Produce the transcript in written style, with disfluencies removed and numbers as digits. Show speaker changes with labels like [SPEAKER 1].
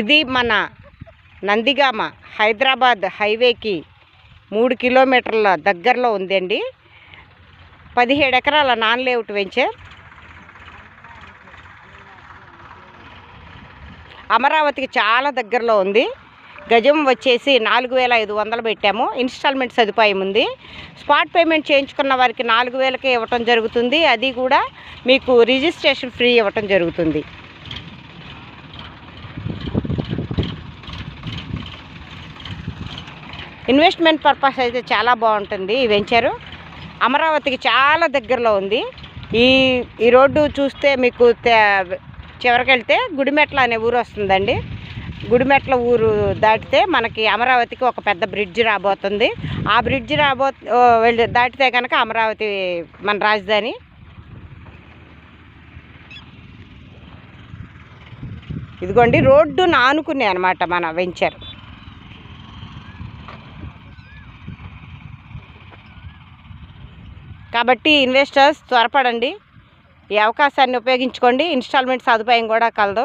[SPEAKER 1] ఇది మన నందిగామ హైదరాబాద్ హైవేకి 3 కిలోమీటర్ల దగ్గరలో ఉందండి. 17 ఎకరాల నాన్ లేఅవుట్ వెంచర్. అమరావతికి చాలా దగ్గరలో ఉంది. గజం వచ్చేసి 4,500 పెట్టాము. ఇన్స్టాల్మెంట్ సదుపాయం ఉంది. స్పాట్ పేమెంట్ చేయించుకున్న వారికి 4,000కే ఇవ్వటం జరుగుతుంది. అది కూడా మీకు రిజిస్ట్రేషన్ ఫ్రీ ఇవ్వటం జరుగుతుంది. ఇన్వెస్ట్మెంట్ పర్పస్ అయితే చాలా బాగుంటుంది ఈ వెంచరు. అమరావతికి చాలా దగ్గరలో ఉంది. ఈ రోడ్డు చూస్తే మీకు చివరికి వెళ్తే గుడిమెట్ల అనే ఊరు వస్తుందండి. గుడిమెట్ల ఊరు దాటితే మనకి అమరావతికి ఒక పెద్ద బ్రిడ్జ్ రాబోతుంది. ఆ బ్రిడ్జ్ దాటితే కనుక అమరావతి మన రాజధాని. ఇదిగోండి రోడ్డు ఆనుకునే అనమాట మన వెంచర్. కాబట్టి ఇన్వెస్టర్స్ త్వరపడండి, ఈ అవకాశాన్ని ఉపయోగించుకోండి. ఇన్స్టాల్మెంట్ సదుపాయం కూడా కలదు.